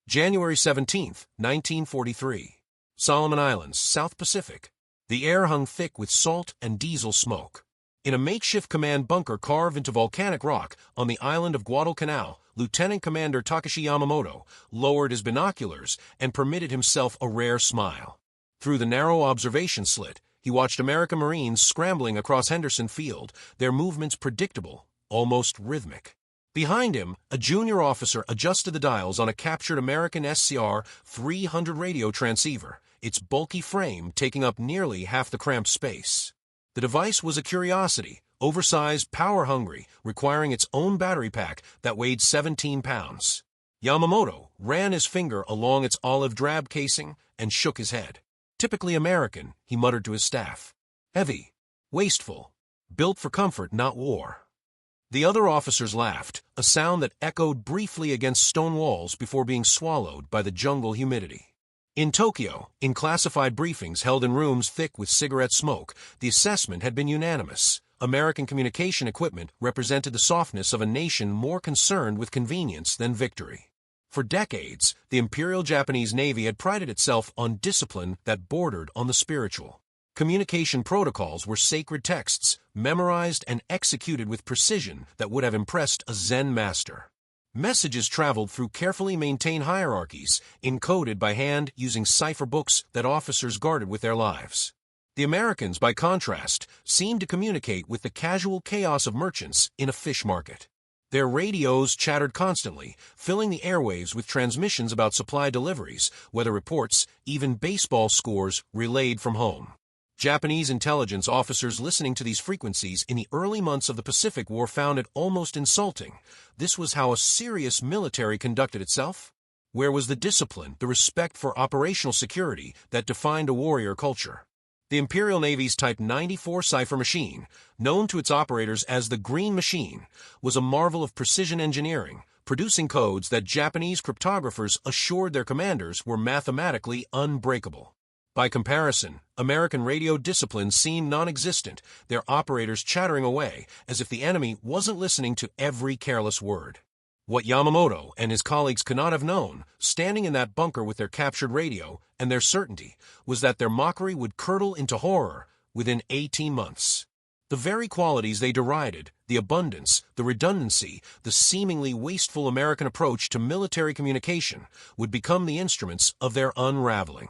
January 17, 1943. Solomon Islands, South Pacific. The air hung thick with salt and diesel smoke. In a makeshift command bunker carved into volcanic rock on the island of Guadalcanal, Lieutenant Commander Takeshi Yamamoto lowered his binoculars and permitted himself a rare smile. Through the narrow observation slit, he watched American Marines scrambling across Henderson Field, their movements predictable, almost rhythmic. Behind him, a junior officer adjusted the dials on a captured American SCR-300 radio transceiver, its bulky frame taking up nearly half the cramped space. The device was a curiosity, oversized, power-hungry, requiring its own battery pack that weighed 17 pounds. Yamamoto ran his finger along its olive-drab casing and shook his head. Typically American, he muttered to his staff. Heavy, wasteful, built for comfort, not war. The other officers laughed, a sound that echoed briefly against stone walls before being swallowed by the jungle humidity. In Tokyo, in classified briefings held in rooms thick with cigarette smoke, the assessment had been unanimous. American communication equipment represented the softness of a nation more concerned with convenience than victory. For decades, the Imperial Japanese Navy had prided itself on discipline that bordered on the spiritual. Communication protocols were sacred texts, memorized and executed with precision that would have impressed a Zen master. Messages traveled through carefully maintained hierarchies, encoded by hand using cipher books that officers guarded with their lives. The Americans, by contrast, seemed to communicate with the casual chaos of merchants in a fish market. Their radios chattered constantly, filling the airwaves with transmissions about supply deliveries, weather reports, even baseball scores relayed from home. Japanese intelligence officers listening to these frequencies in the early months of the Pacific War found it almost insulting. This was how a serious military conducted itself? Where was the discipline, the respect for operational security that defined a warrior culture? The Imperial Navy's Type 94 cipher machine, known to its operators as the Green Machine, was a marvel of precision engineering, producing codes that Japanese cryptographers assured their commanders were mathematically unbreakable. By comparison, American radio discipline seemed non-existent, their operators chattering away as if the enemy wasn't listening to every careless word. What Yamamoto and his colleagues could not have known, standing in that bunker with their captured radio, and their certainty, was that their mockery would curdle into horror within 18 months. The very qualities they derided, the abundance, the redundancy, the seemingly wasteful American approach to military communication, would become the instruments of their unraveling.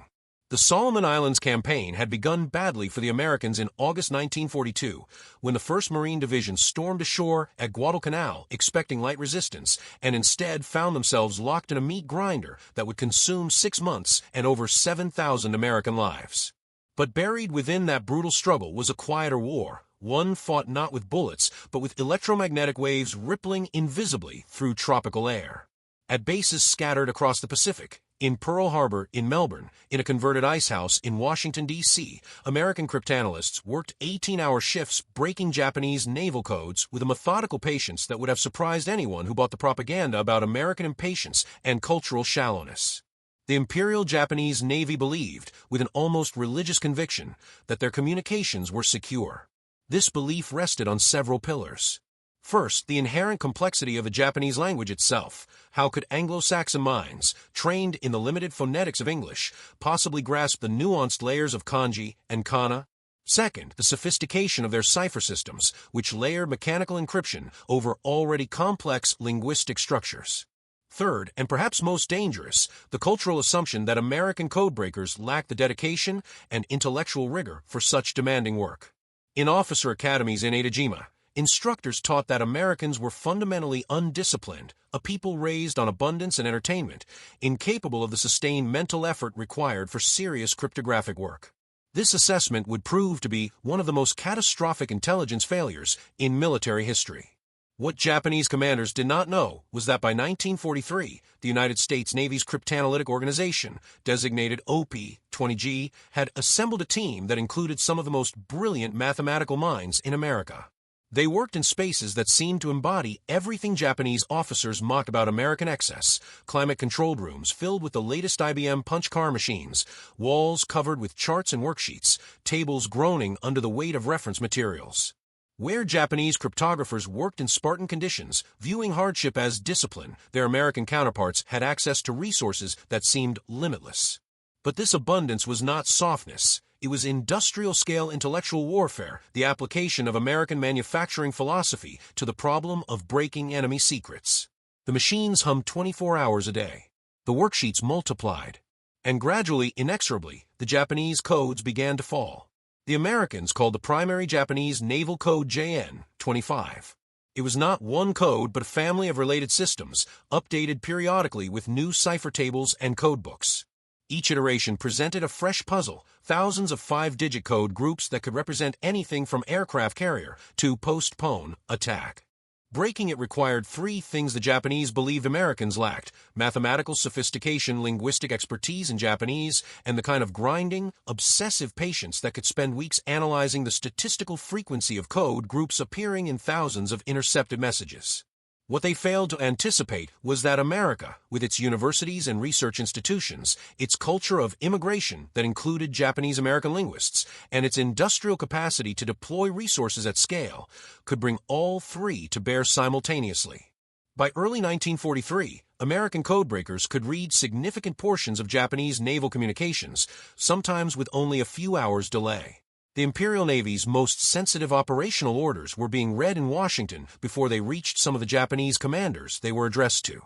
The Solomon Islands campaign had begun badly for the Americans in August 1942, when the 1st Marine Division stormed ashore at Guadalcanal expecting light resistance, and instead found themselves locked in a meat grinder that would consume 6 months and over 7,000 American lives. But buried within that brutal struggle was a quieter war, one fought not with bullets, but with electromagnetic waves rippling invisibly through tropical air. At bases scattered across the Pacific, in Pearl Harbor, in Melbourne, in a converted icehouse in Washington, D.C., American cryptanalysts worked 18-hour shifts breaking Japanese naval codes with a methodical patience that would have surprised anyone who bought the propaganda about American impatience and cultural shallowness. The Imperial Japanese Navy believed, with an almost religious conviction, that their communications were secure. This belief rested on several pillars. First, the inherent complexity of the Japanese language itself. How could Anglo-Saxon minds, trained in the limited phonetics of English, possibly grasp the nuanced layers of kanji and kana? Second, the sophistication of their cipher systems, which layered mechanical encryption over already complex linguistic structures. Third, and perhaps most dangerous, the cultural assumption that American codebreakers lacked the dedication and intellectual rigor for such demanding work. In officer academies in Etajima, instructors taught that Americans were fundamentally undisciplined, a people raised on abundance and entertainment, incapable of the sustained mental effort required for serious cryptographic work. This assessment would prove to be one of the most catastrophic intelligence failures in military history. What Japanese commanders did not know was that by 1943, the United States Navy's Cryptanalytic Organization, designated OP-20G, had assembled a team that included some of the most brilliant mathematical minds in America. They worked in spaces that seemed to embody everything Japanese officers mocked about American excess: climate-controlled rooms filled with the latest IBM punch card machines, walls covered with charts and worksheets, tables groaning under the weight of reference materials. Where Japanese cryptographers worked in Spartan conditions, viewing hardship as discipline, their American counterparts had access to resources that seemed limitless. But this abundance was not softness. It was industrial-scale intellectual warfare, the application of American manufacturing philosophy to the problem of breaking enemy secrets. The machines hummed 24 hours a day. The worksheets multiplied. And gradually, inexorably, the Japanese codes began to fall. The Americans called the primary Japanese naval code JN-25. It was not one code but a family of related systems, updated periodically with new cipher tables and codebooks. Each iteration presented a fresh puzzle, thousands of 5-digit code groups that could represent anything from aircraft carrier to postpone attack. Breaking it required 3 things the Japanese believed Americans lacked: mathematical sophistication, linguistic expertise in Japanese, and the kind of grinding, obsessive patience that could spend weeks analyzing the statistical frequency of code groups appearing in thousands of intercepted messages. What they failed to anticipate was that America, with its universities and research institutions, its culture of immigration that included Japanese-American linguists, and its industrial capacity to deploy resources at scale, could bring all 3 to bear simultaneously. By early 1943, American codebreakers could read significant portions of Japanese naval communications, sometimes with only a few hours' delay. The Imperial Navy's most sensitive operational orders were being read in Washington before they reached some of the Japanese commanders they were addressed to.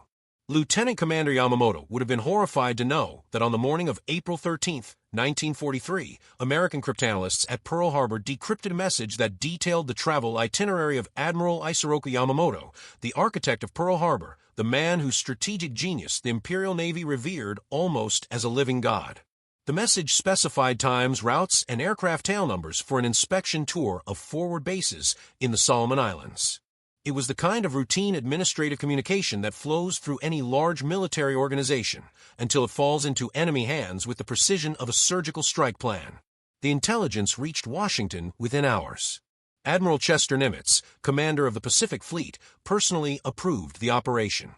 Lieutenant Commander Yamamoto would have been horrified to know that on the morning of April 13, 1943, American cryptanalysts at Pearl Harbor decrypted a message that detailed the travel itinerary of Admiral Yamamoto, the architect of Pearl Harbor, the man whose strategic genius the Imperial Navy revered almost as a living god. The message specified times, routes, and aircraft tail numbers for an inspection tour of forward bases in the Solomon Islands. It was the kind of routine administrative communication that flows through any large military organization until it falls into enemy hands with the precision of a surgical strike plan. The intelligence reached Washington within hours. Admiral Chester Nimitz, commander of the Pacific Fleet, personally approved the operation.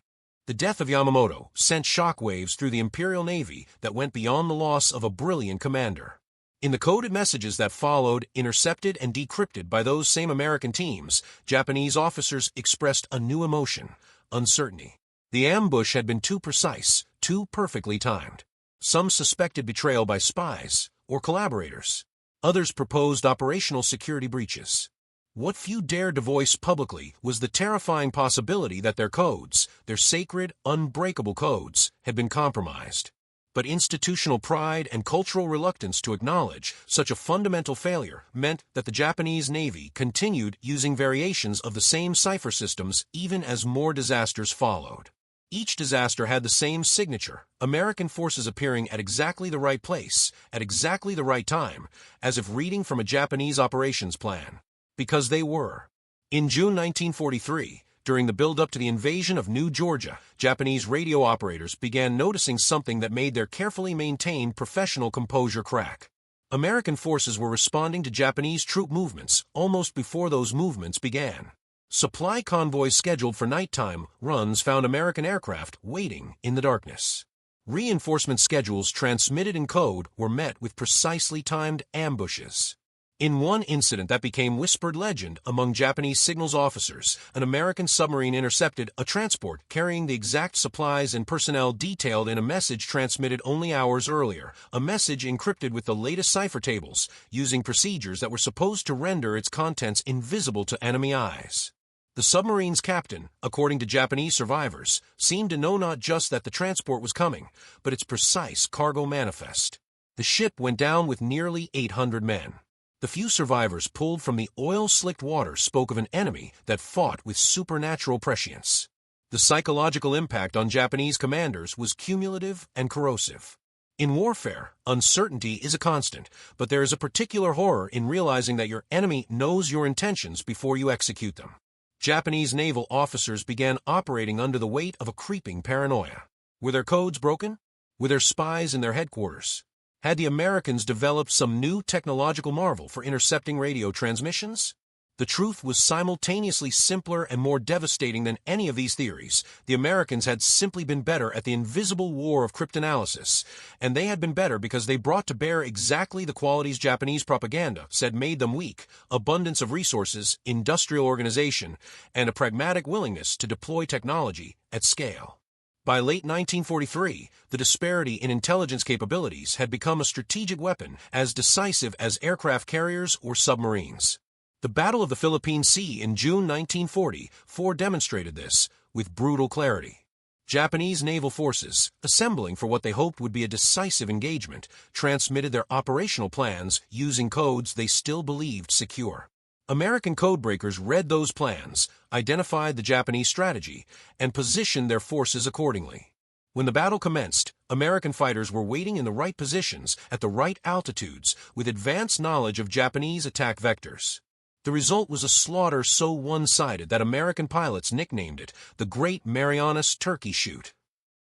The death of Yamamoto sent shockwaves through the Imperial Navy that went beyond the loss of a brilliant commander. In the coded messages that followed, intercepted and decrypted by those same American teams, Japanese officers expressed a new emotion: uncertainty. The ambush had been too precise, too perfectly timed. Some suspected betrayal by spies or collaborators. Others proposed operational security breaches. What few dared to voice publicly was the terrifying possibility that their codes, their sacred, unbreakable codes, had been compromised. But institutional pride and cultural reluctance to acknowledge such a fundamental failure meant that the Japanese Navy continued using variations of the same cipher systems even as more disasters followed. Each disaster had the same signature: American forces appearing at exactly the right place, at exactly the right time, as if reading from a Japanese operations plan. Because they were. In June 1943, during the build-up to the invasion of New Georgia, Japanese radio operators began noticing something that made their carefully maintained professional composure crack. American forces were responding to Japanese troop movements almost before those movements began. Supply convoys scheduled for nighttime runs found American aircraft waiting in the darkness. Reinforcement schedules transmitted in code were met with precisely timed ambushes. In one incident that became whispered legend among Japanese signals officers, an American submarine intercepted a transport carrying the exact supplies and personnel detailed in a message transmitted only hours earlier, a message encrypted with the latest cipher tables, using procedures that were supposed to render its contents invisible to enemy eyes. The submarine's captain, according to Japanese survivors, seemed to know not just that the transport was coming, but its precise cargo manifest. The ship went down with nearly 800 men. The few survivors pulled from the oil-slicked water spoke of an enemy that fought with supernatural prescience. The psychological impact on Japanese commanders was cumulative and corrosive. In warfare, uncertainty is a constant, but there is a particular horror in realizing that your enemy knows your intentions before you execute them. Japanese naval officers began operating under the weight of a creeping paranoia. Were their codes broken? Were there spies in their headquarters? Had the Americans developed some new technological marvel for intercepting radio transmissions? The truth was simultaneously simpler and more devastating than any of these theories. The Americans had simply been better at the invisible war of cryptanalysis, and they had been better because they brought to bear exactly the qualities Japanese propaganda said made them weak: abundance of resources, industrial organization, and a pragmatic willingness to deploy technology at scale. By late 1943, the disparity in intelligence capabilities had become a strategic weapon as decisive as aircraft carriers or submarines. The Battle of the Philippine Sea in June 1944 demonstrated this with brutal clarity. Japanese naval forces, assembling for what they hoped would be a decisive engagement, transmitted their operational plans using codes they still believed secure. American codebreakers read those plans, identified the Japanese strategy, and positioned their forces accordingly. When the battle commenced, American fighters were waiting in the right positions at the right altitudes with advanced knowledge of Japanese attack vectors. The result was a slaughter so one-sided that American pilots nicknamed it the Great Marianas Turkey Shoot.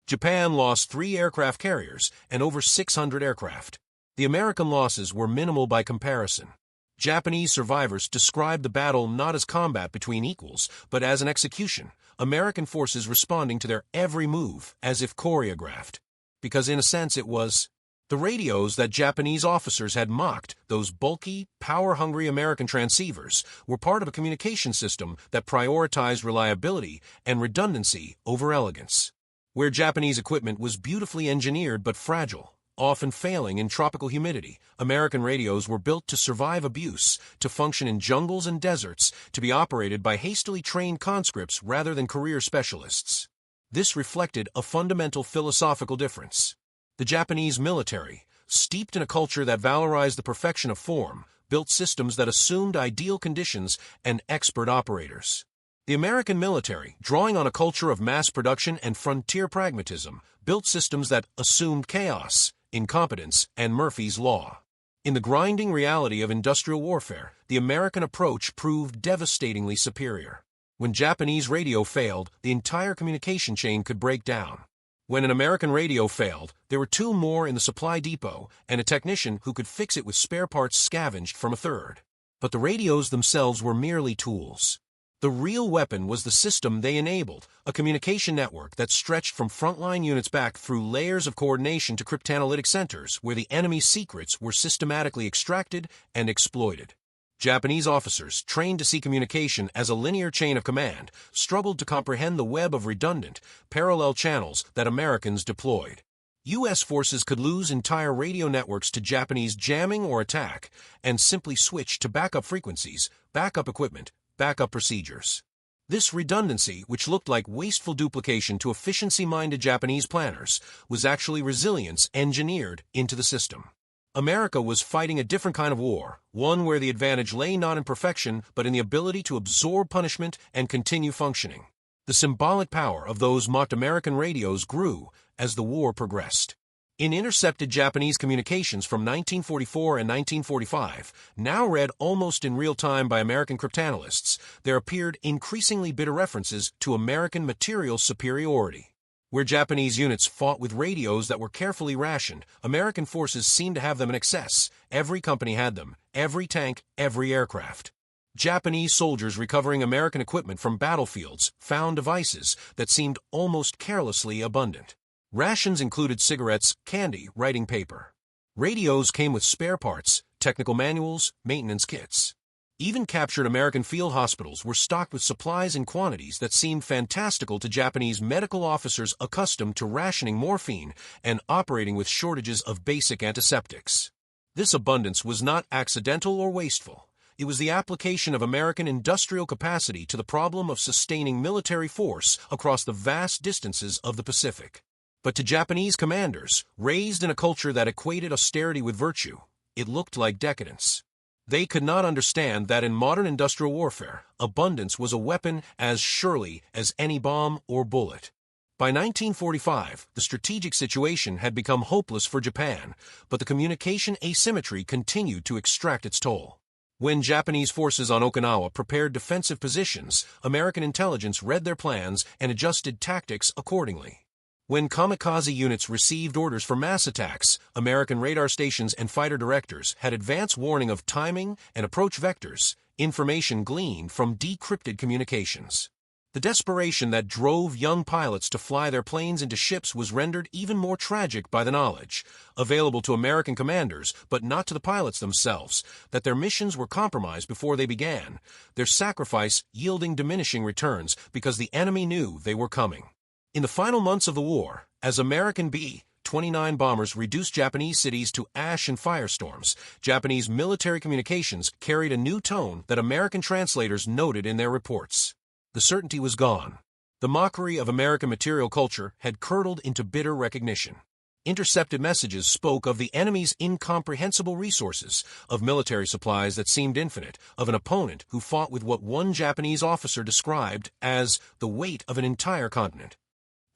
Japan lost 3 aircraft carriers and over 600 aircraft. The American losses were minimal by comparison. Japanese survivors described the battle not as combat between equals, but as an execution, American forces responding to their every move as if choreographed. Because in a sense it was. The radios that Japanese officers had mocked, those bulky, power-hungry American transceivers, were part of a communication system that prioritized reliability and redundancy over elegance. Where Japanese equipment was beautifully engineered but fragile, often failing in tropical humidity, American radios were built to survive abuse, to function in jungles and deserts, to be operated by hastily trained conscripts rather than career specialists. This reflected a fundamental philosophical difference. The Japanese military, steeped in a culture that valorized the perfection of form, built systems that assumed ideal conditions and expert operators. The American military, drawing on a culture of mass production and frontier pragmatism, built systems that assumed chaos, incompetence, and Murphy's Law. In the grinding reality of industrial warfare, the American approach proved devastatingly superior. When Japanese radio failed, the entire communication chain could break down. When an American radio failed, there were 2 more in the supply depot and a technician who could fix it with spare parts scavenged from a third. But the radios themselves were merely tools. The real weapon was the system they enabled, a communication network that stretched from frontline units back through layers of coordination to cryptanalytic centers where the enemy's secrets were systematically extracted and exploited. Japanese officers, trained to see communication as a linear chain of command, struggled to comprehend the web of redundant, parallel channels that Americans deployed. U.S. forces could lose entire radio networks to Japanese jamming or attack, and simply switch to backup frequencies, backup equipment, backup procedures. This redundancy, which looked like wasteful duplication to efficiency-minded Japanese planners, was actually resilience engineered into the system. America was fighting a different kind of war, one where the advantage lay not in perfection but in the ability to absorb punishment and continue functioning. The symbolic power of those mocked American radios grew as the war progressed. In intercepted Japanese communications from 1944 and 1945, now read almost in real time by American cryptanalysts, there appeared increasingly bitter references to American material superiority. Where Japanese units fought with radios that were carefully rationed, American forces seemed to have them in excess. Every company had them, every tank, every aircraft. Japanese soldiers recovering American equipment from battlefields found devices that seemed almost carelessly abundant. Rations included cigarettes, candy, writing paper. Radios came with spare parts, technical manuals, maintenance kits. Even captured American field hospitals were stocked with supplies in quantities that seemed fantastical to Japanese medical officers accustomed to rationing morphine and operating with shortages of basic antiseptics. This abundance was not accidental or wasteful. It was the application of American industrial capacity to the problem of sustaining military force across the vast distances of the Pacific. But to Japanese commanders, raised in a culture that equated austerity with virtue, it looked like decadence. They could not understand that in modern industrial warfare, abundance was a weapon as surely as any bomb or bullet. By 1945, the strategic situation had become hopeless for Japan, but the communication asymmetry continued to extract its toll. When Japanese forces on Okinawa prepared defensive positions, American intelligence read their plans and adjusted tactics accordingly. When kamikaze units received orders for mass attacks, American radar stations and fighter directors had advance warning of timing and approach vectors, information gleaned from decrypted communications. The desperation that drove young pilots to fly their planes into ships was rendered even more tragic by the knowledge, available to American commanders but not to the pilots themselves, that their missions were compromised before they began, their sacrifice yielding diminishing returns because the enemy knew they were coming. In the final months of the war, as American B-29 bombers reduced Japanese cities to ash and firestorms, Japanese military communications carried a new tone that American translators noted in their reports. The certainty was gone. The mockery of American material culture had curdled into bitter recognition. Intercepted messages spoke of the enemy's incomprehensible resources, of military supplies that seemed infinite, of an opponent who fought with what one Japanese officer described as the weight of an entire continent.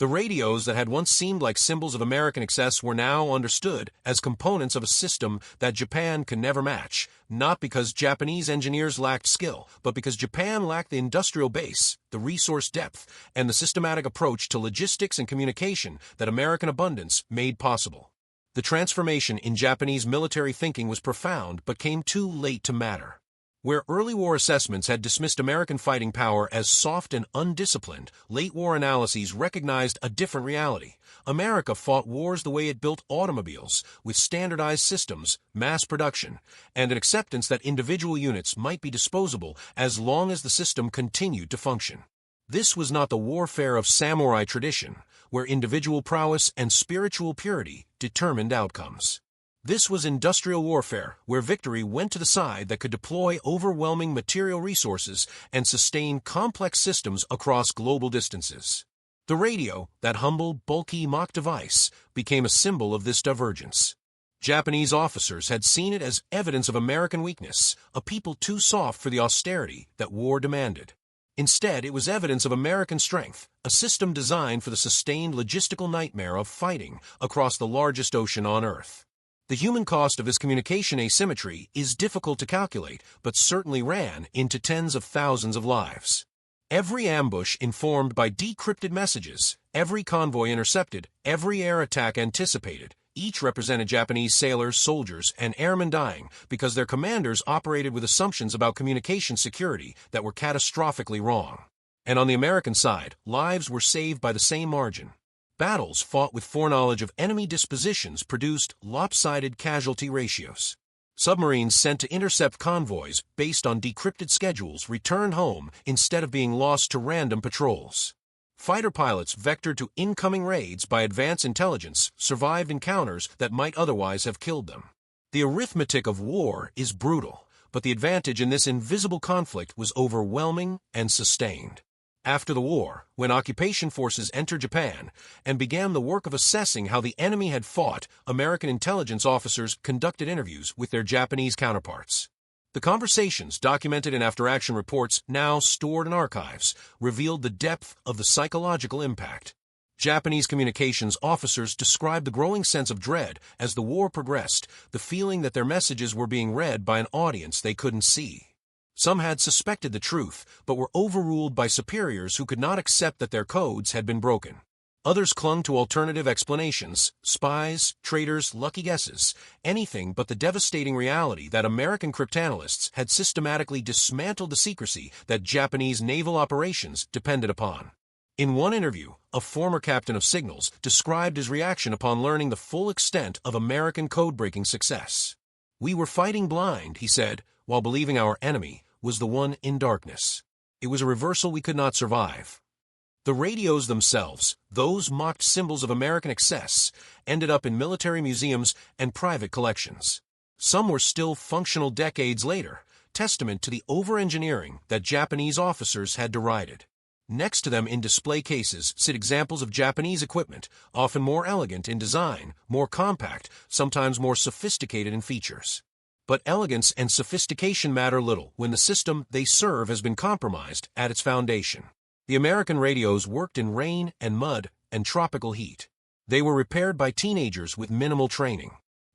The radios that had once seemed like symbols of American excess were now understood as components of a system that Japan could never match, not because Japanese engineers lacked skill, but because Japan lacked the industrial base, the resource depth, and the systematic approach to logistics and communication that American abundance made possible. The transformation in Japanese military thinking was profound but came too late to matter. Where early war assessments had dismissed American fighting power as soft and undisciplined, late war analyses recognized a different reality. America fought wars the way it built automobiles, with standardized systems, mass production, and an acceptance that individual units might be disposable as long as the system continued to function. This was not the warfare of samurai tradition, where individual prowess and spiritual purity determined outcomes. This was industrial warfare, where victory went to the side that could deploy overwhelming material resources and sustain complex systems across global distances. The radio, that humble, bulky mock device, became a symbol of this divergence. Japanese officers had seen it as evidence of American weakness, a people too soft for the austerity that war demanded. Instead, it was evidence of American strength, a system designed for the sustained logistical nightmare of fighting across the largest ocean on Earth. The human cost of this communication asymmetry is difficult to calculate, but certainly ran into tens of thousands of lives. Every ambush informed by decrypted messages, every convoy intercepted, every air attack anticipated, each represented Japanese sailors, soldiers, and airmen dying because their commanders operated with assumptions about communication security that were catastrophically wrong. And on the American side, lives were saved by the same margin. Battles fought with foreknowledge of enemy dispositions produced lopsided casualty ratios. Submarines sent to intercept convoys based on decrypted schedules returned home instead of being lost to random patrols. Fighter pilots vectored to incoming raids by advanced intelligence survived encounters that might otherwise have killed them. The arithmetic of war is brutal, but the advantage in this invisible conflict was overwhelming and sustained. After the war, when occupation forces entered Japan and began the work of assessing how the enemy had fought, American intelligence officers conducted interviews with their Japanese counterparts. The conversations, documented in after-action reports now stored in archives, revealed the depth of the psychological impact. Japanese communications officers described the growing sense of dread as the war progressed, the feeling that their messages were being read by an audience they couldn't see. Some had suspected the truth, but were overruled by superiors who could not accept that their codes had been broken. Others clung to alternative explanations, spies, traitors, lucky guesses, anything but the devastating reality that American cryptanalysts had systematically dismantled the secrecy that Japanese naval operations depended upon. In one interview, a former captain of signals described his reaction upon learning the full extent of American code-breaking success. "We were fighting blind," he said, while believing our enemy was the one in darkness. It was a reversal we could not survive. The radios themselves, those mocked symbols of American excess, ended up in military museums and private collections. Some were still functional decades later, testament to the over-engineering that Japanese officers had derided. Next to them in display cases sit examples of Japanese equipment, often more elegant in design, more compact, sometimes more sophisticated in features. But elegance and sophistication matter little when the system they serve has been compromised at its foundation. The American radios worked in rain and mud and tropical heat. They were repaired by teenagers with minimal training.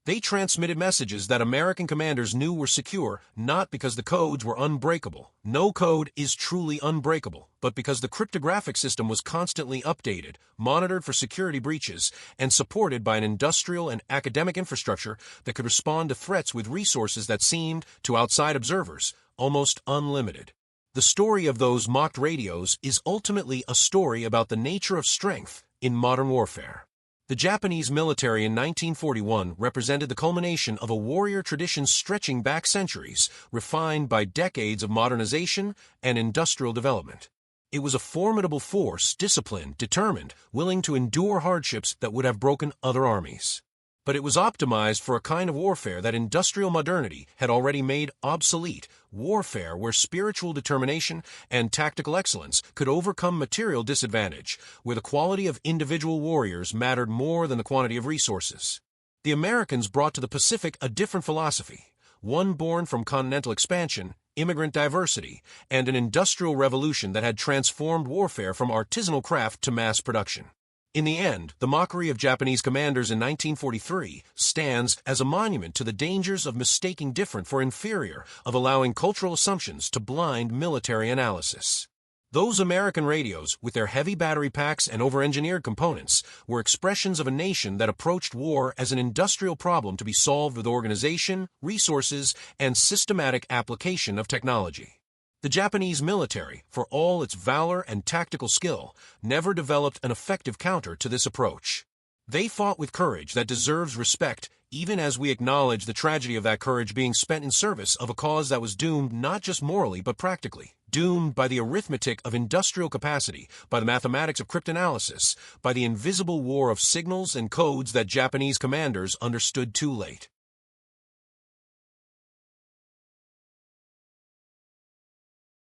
They transmitted messages that American commanders knew were secure, not because the codes were unbreakable. No code is truly unbreakable, but because the cryptographic system was constantly updated, monitored for security breaches, and supported by an industrial and academic infrastructure that could respond to threats with resources that seemed, to outside observers, almost unlimited. The story of those mocked radios is ultimately a story about the nature of strength in modern warfare. The Japanese military in 1941 represented the culmination of a warrior tradition stretching back centuries, refined by decades of modernization and industrial development. It was a formidable force, disciplined, determined, willing to endure hardships that would have broken other armies. But it was optimized for a kind of warfare that industrial modernity had already made obsolete, warfare where spiritual determination and tactical excellence could overcome material disadvantage, where the quality of individual warriors mattered more than the quantity of resources. The Americans brought to the Pacific a different philosophy, one born from continental expansion, immigrant diversity, and an industrial revolution that had transformed warfare from artisanal craft to mass production. In the end, the mockery of Japanese commanders in 1943 stands as a monument to the dangers of mistaking different for inferior, of allowing cultural assumptions to blind military analysis. Those American radios, with their heavy battery packs and over-engineered components, were expressions of a nation that approached war as an industrial problem to be solved with organization, resources, and systematic application of technology. The Japanese military, for all its valor and tactical skill, never developed an effective counter to this approach. They fought with courage that deserves respect, even as we acknowledge the tragedy of that courage being spent in service of a cause that was doomed not just morally but practically, doomed by the arithmetic of industrial capacity, by the mathematics of cryptanalysis, by the invisible war of signals and codes that Japanese commanders understood too late.